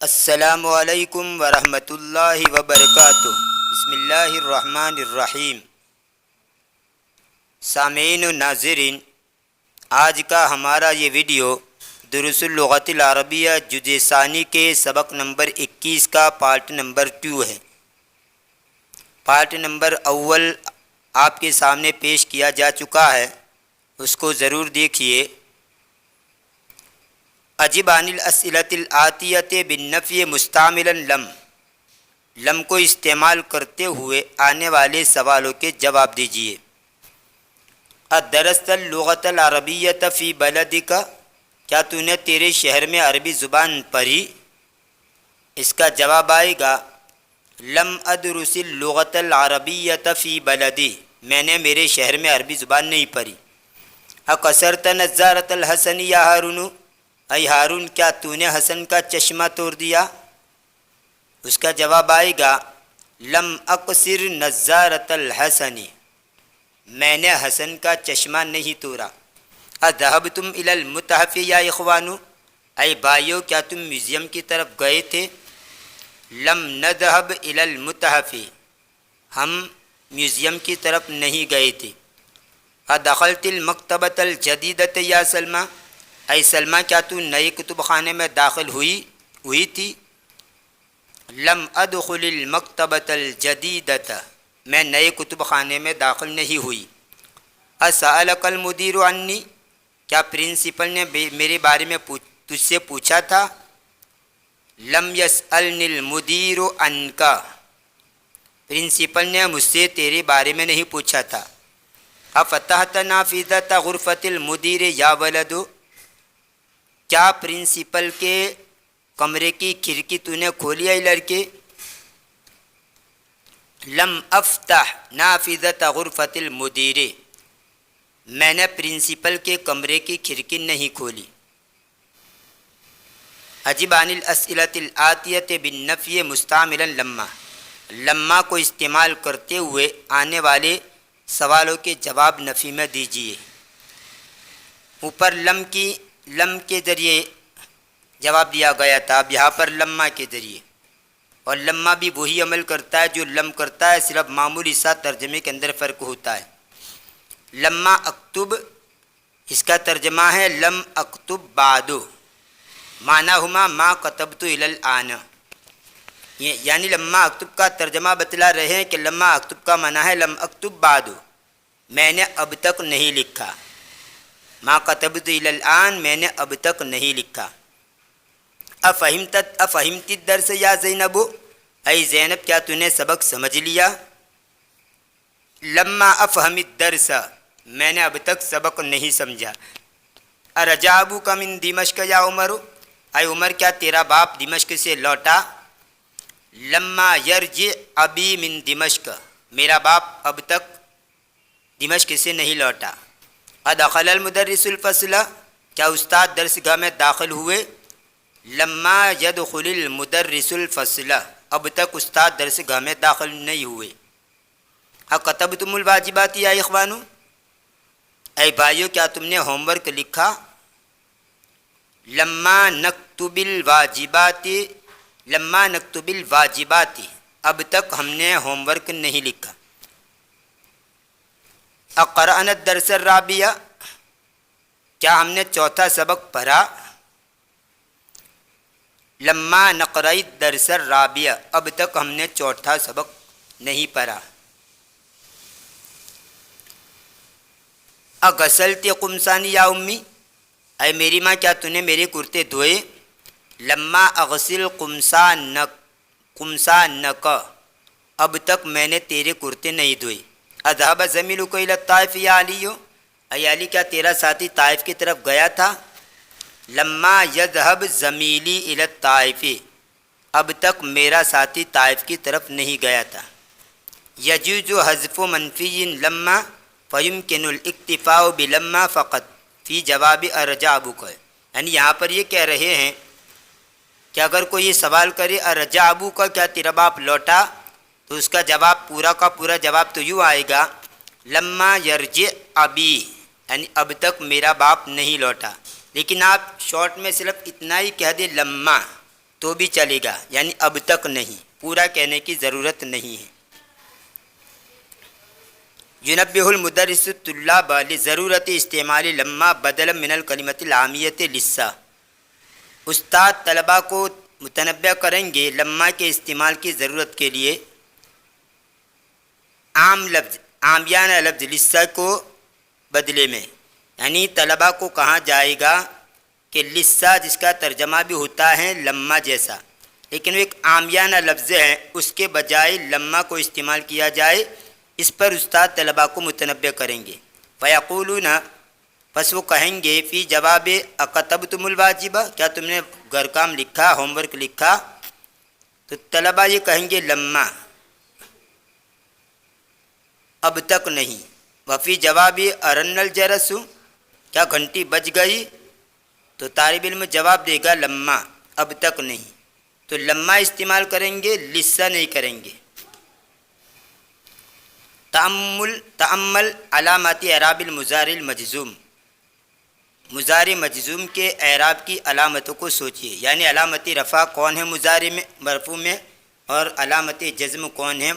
السلام علیکم ورحمۃ اللہ وبرکاتہ۔ بسم اللہ الرحمن الرحیم۔ سامعین و ناظرین، آج کا ہمارا یہ ویڈیو دروس اللغت العربیہ جزء ثانی کے سبق نمبر 21 کا پارٹ نمبر 2 ہے۔ پارٹ نمبر اول آپ کے سامنے پیش کیا جا چکا ہے، اس کو ضرور دیکھیے۔ اجب عن الاسئلۃ الآتیۃ بالنفی مستعملا لم کو استعمال کرتے ہوئے آنے والے سوالوں کے جواب دیجیے۔ ادرست اللغۃ العربیۃ فی بلدک، کیا تو نے تیرے شہر میں عربی زبان پڑھی؟ اس کا جواب آئے گا لم ادرس اللغۃ العربیۃ فی بلدی، میں نے میرے شہر میں عربی زبان نہیں پڑھی۔ اکسرت نظارۃ الحسن یا ہارون، اے ہارون کیا تو نے حسن کا چشمہ توڑ دیا؟ اس کا جواب آئے گا لم اکسر نظارۃ الحسن، میں نے حسن کا چشمہ نہیں توڑا۔ اذهبتم الی المتحف یا اخوانو، اے بھائیو کیا تم میوزیم کی طرف گئے تھے؟ لم نذهب الی المتحف، ہم میوزیم کی طرف نہیں گئے تھے۔ ادخلت المکتبۃ الجدیدۃ یا سلمى، اے سلمہ کیا تو نئے کتب خانے میں داخل ہوئی تھی؟ لم ادخل المکتبۃ الجدیدۃ، میں نئے کتب خانے میں داخل نہیں ہوئی۔ اسألک المدیر عنی، کیا پرنسپل نے میرے بارے میں تجھ سے پوچھا تھا؟ لم یسألنی المدیر عنک، پرنسپل نے مجھ سے تیرے بارے میں نہیں پوچھا تھا۔ افتحت نافذۃ غرفۃ المدیر یا ولد، کیا پرنسپل کے کمرے کی کھڑکی تو نے کھولی ہے لڑکے؟ لم افتح نافذۃ غرفۃ المدیر، میں نے پرنسپل کے کمرے کی کھڑکی نہیں کھولی۔ اجب عن الاسئلۃ الآتیۃ بالنفی مستعملا لما کو استعمال کرتے ہوئے آنے والے سوالوں کے جواب نفی میں دیجیے۔ اوپر لم کے ذریعے جواب دیا گیا تھا، اب یہاں پر لما کے ذریعے، اور لما بھی وہی عمل کرتا ہے جو لم کرتا ہے، صرف معمولی سا ترجمے کے اندر فرق ہوتا ہے۔ لما اکتب، اس کا ترجمہ ہے لم اکتب بعد، معناہما ما کتبت الی الآن، یعنی لما اکتب کا ترجمہ بتلا رہے ہیں کہ لما اکتب کا معنی ہے لم اکتب بعد، میں نے اب تک نہیں لکھا۔ ما کتبت الی الآن، میں نے اب تک نہیں لکھا۔ افہمت الدرس یا زینب، اے زینب کیا تو نے سبق سمجھ لیا؟ لما افہم الدرس، میں نے اب تک سبق نہیں سمجھا۔ ارجع ابوک من دمشق یا عمر، اے عمر کیا تیرا باپ دمشق سے لوٹا؟ لما یرجع ابی من دمشق، میرا باپ اب تک دمشق سے نہیں لوٹا۔ ادخل المدرس الفصل، کیا استاد درس گاہ میں داخل ہوئے؟ لما یدخل المدرس الفصل، اب تک استاد درس گاہ میں داخل نہیں ہوئے۔ اکتبتم الواجبات یا اخوانو، اے بھائیو کیا تم نے ہوم ورک لکھا؟ لما نکتب الواجبات، اب تک ہم نے ہوم ورک نہیں لکھا۔ اقرأنا الدرس الرابع، کیا ہم نے چوتھا سبق پڑھا؟ لما نقرأ الدرس الرابع، اب تک ہم نے چوتھا سبق نہیں پڑھا۔ اغسلت قمصانی یا امی، اے میری ماں کیا تو نے میرے کرتے دھوئے؟ لما اغسل قمصانک، اب تک میں نے تیرے کرتے نہیں دھوئے۔ اذهب زميلك الى الطائف یا علی، اے علی کیا تیرا ساتھی طائف کی طرف گیا تھا؟ لما یذهب زمیلی الى الطائف، اب تک میرا ساتھی طائف کی طرف نہیں گیا تھا۔ یجوز حذف منفی لما فیمکن الاکتفاء بلما فقط فی جواب ارجع ابوک، یعنی یہاں پر یہ کہہ رہے ہیں کہ اگر کوئی یہ سوال کرے ارجع ابوک، کیا تیرا باپ لوٹا، تو اس کا جواب پورا کا پورا جواب تو یوں آئے گا لما یرجع ابی، یعنی اب تک میرا باپ نہیں لوٹا۔ لیکن آپ شارٹ میں صرف اتنا ہی کہہ دیں لما، تو بھی چلے گا، یعنی اب تک نہیں، پورا کہنے کی ضرورت نہیں ہے۔ ينبه المدرس الطلاب لضرورت استعمال لما بدلا من الکلمۃ العامیۃ لسا، استاد طلباء کو متنبہ کریں گے لما کے استعمال کی ضرورت کے لیے عام لفظ، عامیانہ لفظ لسا کو بدلے میں، یعنی طلباء کو کہا جائے گا کہ لسا جس کا ترجمہ بھی ہوتا ہے لما جیسا، لیکن وہ ایک عامیانہ لفظ ہے، اس کے بجائے لما کو استعمال کیا جائے، اس پر استاد طلباء کو متنبہ کریں گے۔ فیقولون، پس وہ کہیں گے فی جواب اکتبتم الواجبہ، کیا تم نے گھر کام لکھا، ہوم ورک لکھا؟ تو طلباء یہ کہیں گے لما، اب تک نہیں۔ وفی جواب ارن الجرس، کیا گھنٹی بج گئی؟ تو طالب علم جواب دے گا لما، اب تک نہیں۔ تو لما استعمال کریں گے، لسا نہیں کریں گے۔ تأمل علامات اعراب المضارع المجزوم، مضارع مجزوم کے اعراب کی علامتوں کو سوچیے، یعنی علامت رفع کون ہے مضارع میں مرفوع میں، اور علامت جزم کون ہے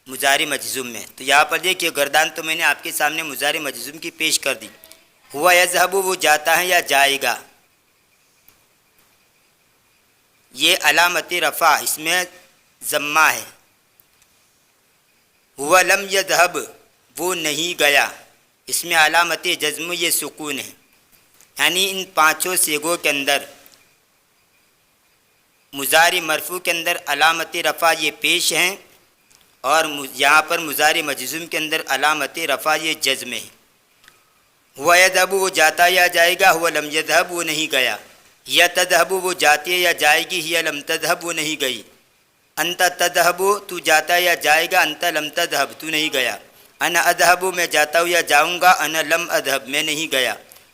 مضارع مجزوم میں۔ تو یہاں پر دیکھیے گردان تو میں نے آپ کے سامنے مضارع مجزوم کی پیش کر دی۔ ہوا یذهب، وہ جاتا ہے یا جائے گا، یہ علامت رفع، اس میں ضمہ ہے۔ ہوا لم یذهب، وہ نہیں گیا، اس میں علامت جزم یہ سکون ہے۔ یعنی ان پانچوں صیغوں کے اندر مضارع مرفوع کے اندر علامت رفع یہ پیش ہیں، اور یہاں پر مضارع مجزوم کے اندر علامت رفع یہ جزم ہے۔ ہوا یذهب، وہ جاتا یا جائے گا، ہوا لم یذهب، وہ نہیں گیا۔ یا تذهب، وہ جاتی ہے یا جائے گی، ہی لم تذهب، وہ نہیں گئی۔ انت تذهب، تو جاتا یا جائے گا، انت لم تذهب، تو نہیں گیا۔ انا اذهب، میں جاتا ہوں یا جاؤں گا، انا لم اذهب، میں نہیں گیا۔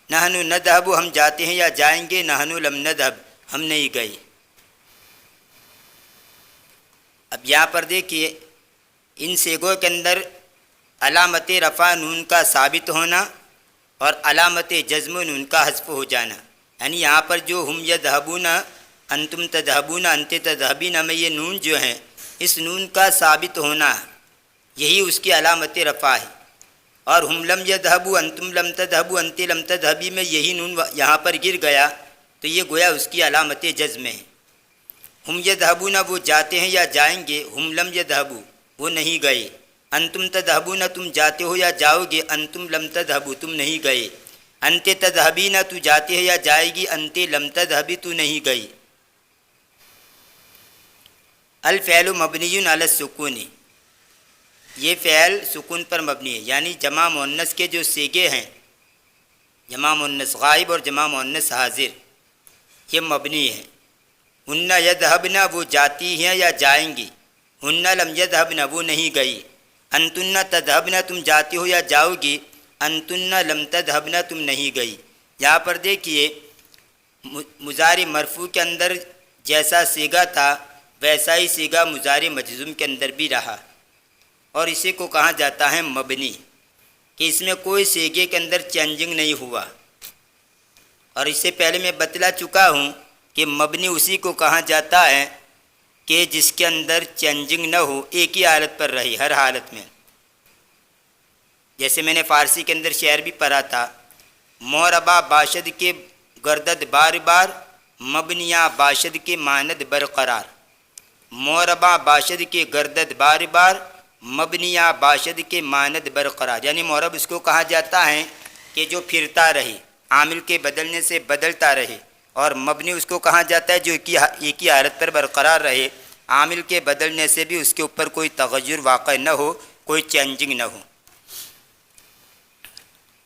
نحن نذهب، ہم جاتے ہیں یا جائیں گے، نحن لم نذهب، ہم نہیں گئے۔ اب یہاں پر دیکھیے ان صیغوں کے اندر علامت رفع نون کا ثابت ہونا اور علامت جزم نون کا حذف ہو جانا، یعنی یہاں پر جو ہم یذهبون، انتم تذهبون، انت تذهبین میں یہ نون جو ہے، اس نون کا ثابت ہونا یہی اس کی علامت رفع ہے، اور ہم لم یذهبوا، انتم لم تذهبوا، انت لم تذهبی میں یہی نون یہاں پر گر گیا، تو یہ گویا اس کی علامت جزم ہے۔ ہم یذهبون، وہ جاتے ہیں یا جائیں گے، ہم لم یذهبوا، وہ نہیں گئے۔ انتم تذهبون، تم جاتے ہو یا جاؤ گے، انتم لم تذهبوا، تم نہیں گئے۔ انت تذهبین، تو جاتے ہے یا جائے گی، انت لم تذهبی، تو نہیں گئی۔ الفعل مبنی علی السکون، یہ فعل سکون پر مبنی ہے، یعنی جمع مؤنث کے جو صیغے ہیں، جمع مؤنث غائب اور جمع مؤنث حاضر، یہ مبنی ہے۔ ہن یذهبن، وہ جاتی ہیں یا جائیں گی، ہن لم یذهبن، وہ نہیں گئی۔ انتن تذهبن، تم جاتی ہو یا جاؤ گی، انتن لم تذهبن، تم نہیں گئی۔ یہاں پر دیکھیے مضارع مرفوع کے اندر جیسا صیغہ تھا ویسا ہی صیغہ مضارع مجزوم کے اندر بھی رہا، اور اسی کو کہا جاتا ہے مبنی، کہ اس میں کوئی صیغے کے اندر چینجنگ نہیں ہوا۔ اور اس سے پہلے میں بتلا چکا ہوں کہ مبنی اسی کو کہا جاتا ہے کہ جس کے اندر چینجنگ نہ ہو، ایک ہی حالت پر رہی ہر حالت میں۔ جیسے میں نے فارسی کے اندر شعر بھی پڑھا تھا، موربا باشد کے گردد بار بار، مبنیاں باشد کے ماند برقرار۔ موربا باشد کے گردد بار بار، مبنیاں باشد کے ماند برقرار، یعنی مورب اس کو کہا جاتا ہے کہ جو پھرتا رہے، عامل کے بدلنے سے بدلتا رہے، اور مبنی اس کو کہا جاتا ہے جو ایک ہی حالت پر برقرار رہے، عامل کے بدلنے سے بھی اس کے اوپر کوئی تغیر واقع نہ ہو، کوئی چینجنگ نہ ہو۔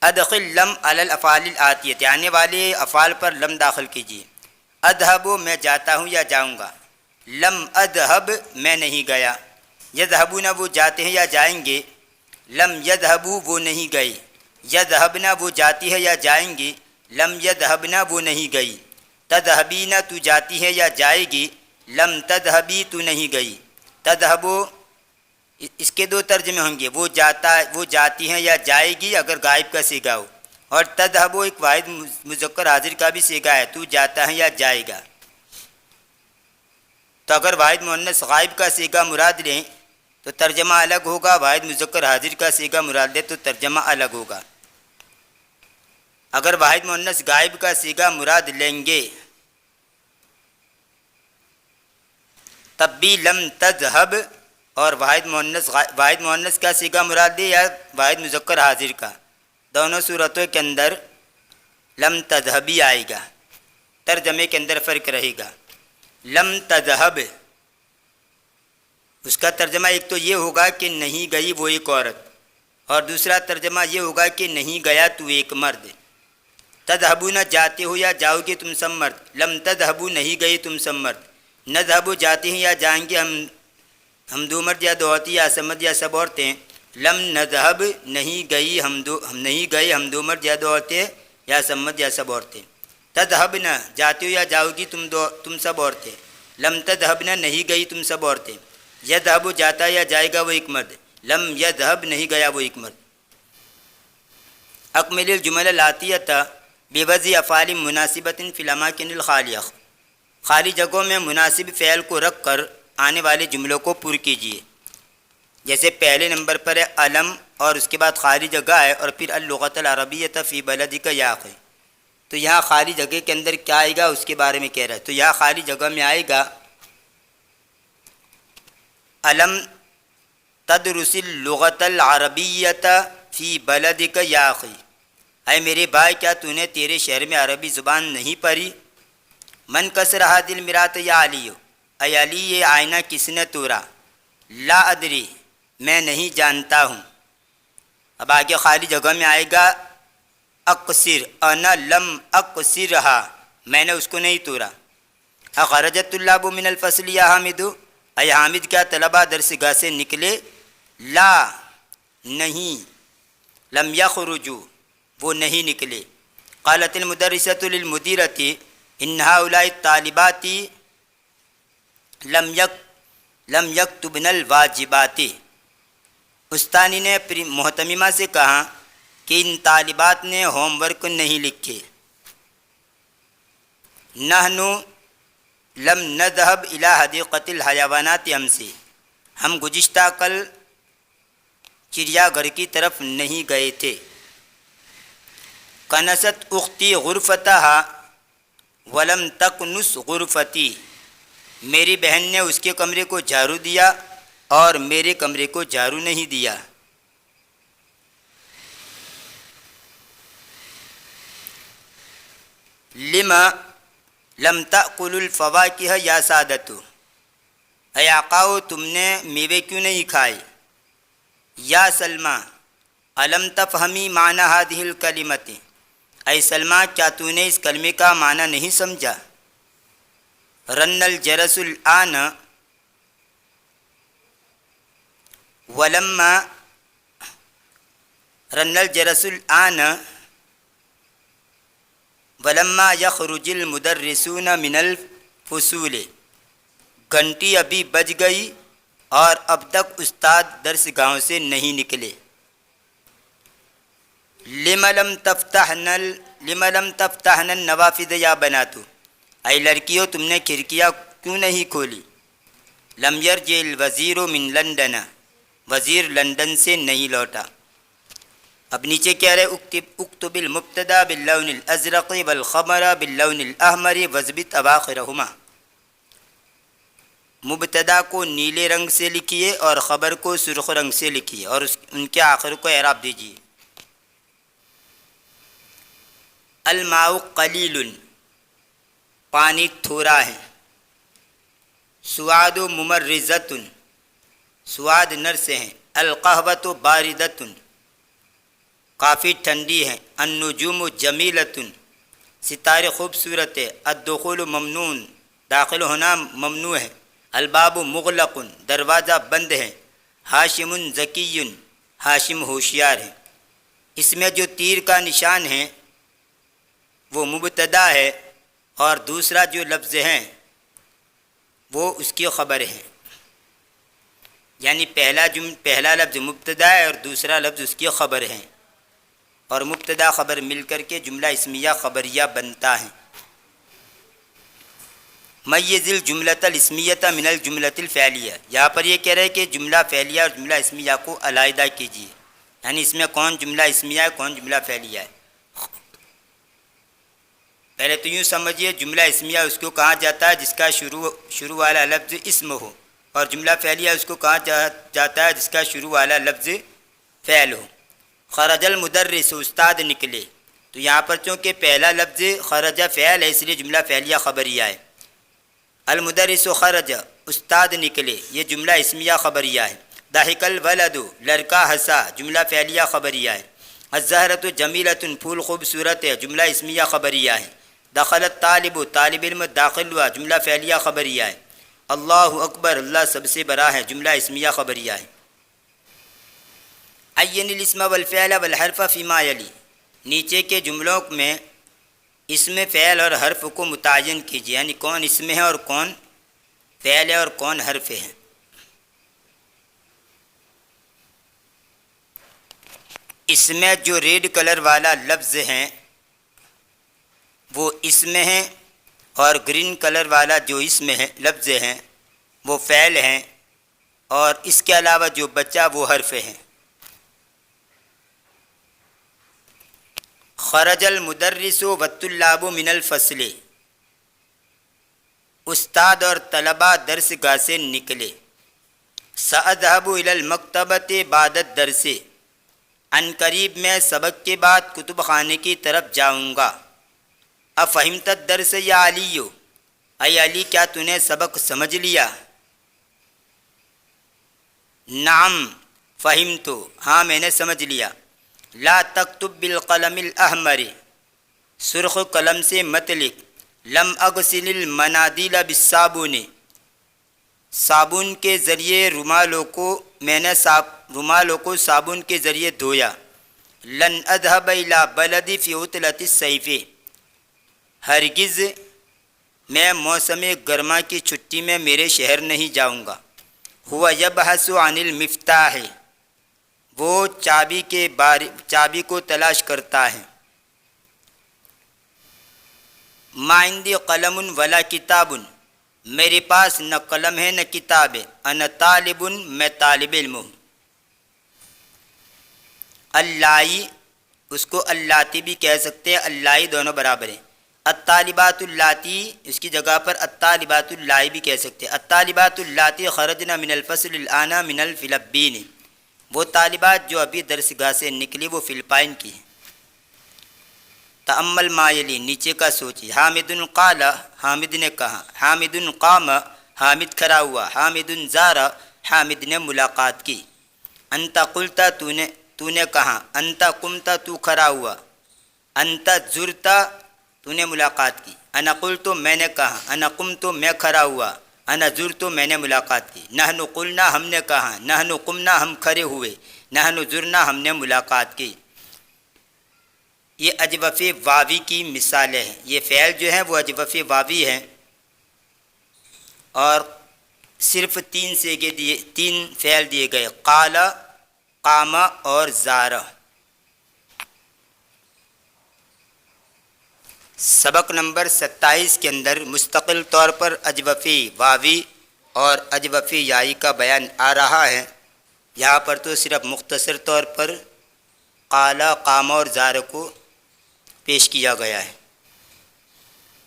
ادخل لم علی الافعال الآتیۃ، آنے والے افعال پر لم داخل کیجیے۔ اذهب، میں جاتا ہوں یا جاؤں گا۔ لم اذهب، میں نہیں گیا۔ یذهبون، وہ جاتے ہیں یا جائیں گے۔ لم یذهبوا، وہ نہیں گئے۔ یذهبن، وہ جاتی ہے یا جائیں گی۔ لم یذهبن، وہ نہیں گئی۔ تذهبین، تو جاتی ہے یا جائے گی۔ لم تذهبی، تو نہیں گئی۔ تذهب، اس کے دو ترجمے ہوں گے، وہ جاتی ہیں یا جائے گی اگر غائب کا صیغہ ہو، اور تذهب ایک واحد مذکر حاضر کا بھی صیغہ ہے، تو جاتا ہے یا جائے گا۔ تو اگر واحد مؤنث غائب کا صیغہ مراد لیں تو ترجمہ الگ ہوگا، واحد مذکر حاضر کا صیغہ مراد لیں تو ترجمہ الگ ہوگا۔ اگر واحد مؤنث غائب کا صیغہ مراد لیں گے تب بھی لم تذهب، اور واحد مؤنث کا صیغہ مراد لے یا واحد مذکر حاضر کا، دونوں صورتوں کے اندر لم تذهبی آئے گا، ترجمے کے اندر فرق رہے گا۔ لم تذهب اس کا ترجمہ ایک تو یہ ہوگا کہ نہیں گئی وہ ایک عورت، اور دوسرا ترجمہ یہ ہوگا کہ نہیں گیا تو ایک مرد۔ تذهبون جاتے ہو یا جاؤ گے تم سب مرد، لم تذهبوا نہیں گئی تم سب مرد۔ نذهب جاتے ہیں یا جائیں گے ہم دو مرد یا دو عورتیں یا سب مرد یا سب عورتیں۔ لم نذهب نہیں گئی ہم دو مرد یا دو عورتیں یا سب مرد یا سب عورتیں۔ تذهبن جاتے ہو یا جاؤ گی تم سب عورتیں۔ لم تذهبن نہیں گئی تم سب عورتیں۔ یذهب جاتا یا جائے گا وہ ایک مرد، لم یذهب نہیں گیا وہ ایک مرد۔ اکمل الجمل الآتیہ بوضع افعال مناسبۃ فی الاماکن الخالیہ، خالی جگہوں میں مناسب فعل کو رکھ کر آنے والے جملوں کو پر کیجیے۔ جیسے پہلے نمبر پر ہے علم اور اس کے بعد خالی جگہ ہے اور پھر اللغۃ العربیۃ فی بلدک یا ہے، تو یہاں خالی جگہ کے اندر کیا آئے گا اس کے بارے میں کہہ رہا ہے، تو یہاں خالی جگہ میں آئے گا علم تدرس اللغۃ العربیۃ فی بلدک یا اخی، اے میرے بھائی کیا تو نے تیرے شہر میں عربی زبان نہیں پڑھی؟ من کسر هذه المراۃ یا علی، اے علی یہ آئینہ کس نے توڑا؟ لا ادری میں نہیں جانتا ہوں۔ اب آگے خالی جگہ میں آئے گا اقصر، انا لم اقصرها میں نے اس کو نہیں توڑا۔ اخرج الطلاب من الفصل یا حامد، اے حامد کیا طلبہ درس گاہ سے نکلے؟ لا نہیں، لم یخرجوا وہ نہیں نکلے۔ قالت المدرسۃ للمدیرۃ ان هؤلاء الطالبات لم یکتبن الواجبات، استانی نے محتممہ سے کہا کہ ان طالبات نے ہوم ورک نہیں لکھے۔ نحن لم نذهب الى حدیقۃ الحیوانات امسی، ہم گزشتہ کل چڑیا گھر کی طرف نہیں گئے تھے۔ کنست اختی غرفتها ولم تکنس غرفتی، میری بہن نے اس کے کمرے کو جھاڑو دیا اور میرے کمرے کو جھاڑو نہیں دیا۔ لما لم تأکل الفواکہ یا سادت، اے آقاؤ تم نے میوے کیوں نہیں کھائے؟ یا سلمہ الم تفہمی معنی ہذہ الکلمۃ، اے سلمہ کیا تو نے اس کلمے کا معنی نہیں سمجھا؟ رن الجرس الآن ولما رن الجرس الآن ولما یخرج المدرسون من الفصول، گھنٹی ابھی بج گئی اور اب تک استاد درس گاہوں سے نہیں نکلے۔ لم لم تفتحن النوافذ یا بناتو، اے لڑکیوں تم نے کھڑکیاں کیوں نہیں کھولی؟ لم یرجع الوزیر من لندن، وزیر لندن سے نہیں لوٹا۔ اب نیچے کہہ رہے اکتب المبتدا باللون الازرق والخبر باللون الاحمر واضبط اواخرهما، مبتدا کو نیلے رنگ سے لکھیے اور خبر کو سرخ رنگ سے لکھیے اور ان کے آخر کو اعراب دیجیے۔ الماء قلیل، پانی تھوڑا ہے۔ سواد ممرزۃ، سواد نر سے ہیں۔ القہوۃ باردۃ، کافی ٹھنڈی ہے۔ النجوم جمیلۃ، ستارے خوبصورت ہے۔ الدخول ممنوع، داخل ہونا ممنوع ہے۔ الباب مغلق، دروازہ بند ہے۔ ہاشم ذکی، ہاشم ہوشیار ہے۔ اس میں جو تیر کا نشان ہے وہ مبتدا ہے اور دوسرا جو لفظ ہے وہ اس کی خبر ہے، یعنی پہلا لفظ مبتدا ہے اور دوسرا لفظ اس کی خبر ہے، اور مبتدا خبر مل کر کے جملہ اسمیہ خبریہ بنتا ہے۔ میز الجملۃ الاسمیۃ من الجملۃ الفعلیہ، یہاں پر یہ کہہ رہے ہیں کہ جملہ فعلیہ اور جملہ اسمیہ کو علیحدہ کیجیے، یعنی اس میں کون جملہ اسمیہ ہے کون جملہ فعلیہ ہے۔ پہلے تو یوں سمجھیے جملہ اسمیہ اس کو کہا جاتا ہے جس کا شروع والا لفظ اسم ہو، اور جملہ فعلیہ اس کو کہا جاتا ہے جس کا شروع والا لفظ فعل ہو۔ خرج المدرس، استاد نکلے، تو یہاں پر چونکہ پہلا لفظ خرج فعل ہے اس لیے جملہ فعلیہ خبریہ ہے۔ المدرس خرج، استاد نکلے، یہ جملہ اسمیہ خبریہ ہے۔ ضحک الولد، لڑکا ہنسا، جملہ فعلیہ خبریہ ہے۔ الزہرۃ جمیلۃ، پھول خوبصورت ہے، جملہ اسمیہ خبریہ ہے۔ دخل الطالب، طالب علم داخل ہوا، جملہ فعلیہ خبریہ ہے۔ اللہ اکبر، اللہ سب سے بڑا ہے، جملہ اسمیہ خبریہ ہے۔ عین الاسم والفعل والحرف فیما یلی، نیچے کے جملوں میں اسم فعل اور حرف کو متعین کیجیے، یعنی کون اسم ہے اور کون فعل ہے اور کون حرف ہے۔ اس میں جو ریڈ کلر والا لفظ ہیں وہ اسم ہیں، اور گرین کلر والا جو اسم ہے لفظ ہیں وہ فعل ہیں، اور اس کے علاوہ جو بچہ وہ حرف ہیں۔ خرج المدرس والطلاب من الفصل، استاد اور طلباء درس گاہ سے نکلے۔ سأذهب إلى المکتبۃ بعد الدرس، ان قریب میں سبق کے بعد کتب خانے کی طرف جاؤں گا۔ افہمت الدرس یا علی، اے علی کیا تو نے سبق سمجھ لیا؟ نعم فہمت، ہاں میں نے سمجھ لیا۔ لا تکتب بالقلم الاحمر، سرخ قلم سے مت لکھ۔ لم اغسل المنادیل بالصابون، صابن کے ذریعے رومالوں کو صابن کے ذریعے دھویا۔ لن اذهب الى بلدی فی عطلۃ الصیف، ہرگز میں موسم گرما کی چھٹی میں میرے شہر نہیں جاؤں گا۔ هو یبحث عن المفتاح، وہ چابی کو تلاش کرتا ہے۔ ما عندی قلم ولا کتاب، میرے پاس نہ قلم ہے نہ کتاب ہے۔ انا طالب، میں طالب علم ہوں۔ اللائی، اس کو اللاتی بھی کہہ سکتے ہیں، اللائی دونوں برابر ہیں۔ الطالبات اللاتی، اس کی جگہ پر الطالبات اللائی بھی کہہ سکتے ہیں۔ الطالبات اللاتی خرجنا من الفصل الآن من الفلپین، وہ طالبات جو ابھی درسگاہ سے نکلی وہ فلپائن کی ہیں۔ تأمل ما یلی، نیچے کا سوچی۔ حامد قال، حامد نے کہا۔ حامد قام، حامد کھڑا ہوا۔ حامد زار، حامد نے ملاقات کی۔ انت قلت، تو نے کہا۔ انت قمت، تو کھڑا ہوا۔ انت زرت، تو نے ملاقات کی۔ انا قلت، میں نے کہا۔ انا قمت، میں کھڑا ہوا۔ انا زرت، میں نے ملاقات کی۔ نحن قلنا، ہم نے کہا۔ نحن قمنا، ہم کھڑے ہوئے۔ نحن زرنا، ہم نے ملاقات کی۔ یہ اجوف واوی کی مثالیں ہیں۔ یہ فعل جو ہیں وہ اجوف واوی ہیں، اور صرف تین فعل دیے گئے، قال، قام اور زار۔ سبق نمبر 27 کے اندر مستقل طور پر اجوفی واوی اور اجوفی یائی کا بیان آ رہا ہے۔ یہاں پر تو صرف مختصر طور پر قال، قام اور زار کو پیش کیا گیا ہے۔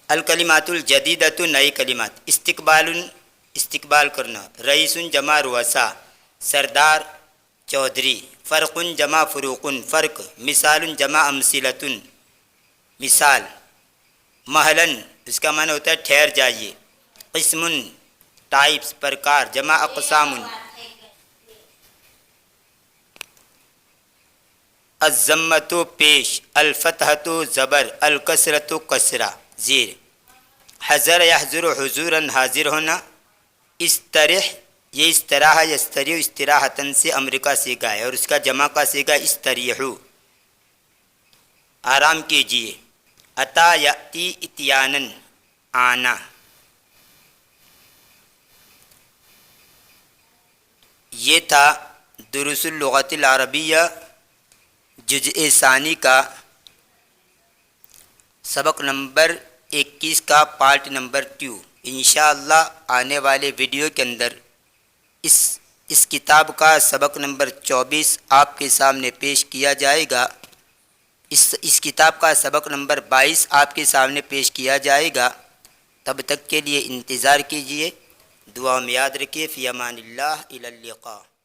الکلمات الجدیدۃ، نئی کلمات۔ استقبال کرنا۔ رئیس جمع رؤسا، سردار چودھری۔ فرق جمع فروق، فرق۔ مثال جمع امثلۃ، مثال۔ محلن، اس کا معنی ہوتا ہے ٹھہر جائیے۔ قسم، ٹائپس، پرکار، جمع اقسام۔ الضمۃ پیش، الفتحۃ زبر، الکسرۃ کسرہ زیر۔ حضر یحضر حضورا، حاضر ہونا۔ استرح، یہ استراحہ یستریح استراحتاً سے امر کا صیغہ ہے، اور اس کا جمع کا صیغہ استریحوا، آرام کیجیے۔ اتا یاتی اتیانا، آنا۔ یہ تھا دروس اللغۃ العربیہ جزء ثانی کا سبق نمبر 21 کا پارٹ نمبر 2۔ انشاءاللہ آنے والے ویڈیو کے اندر اس کتاب کا سبق نمبر 24 آپ کے سامنے پیش کیا جائے گا۔ اس کتاب کا سبق نمبر 22 آپ کے سامنے پیش کیا جائے گا۔ تب تک کے لیے انتظار کیجیے، دعا میں یاد رکھیے۔ فی امان اللہ، الی اللقاء۔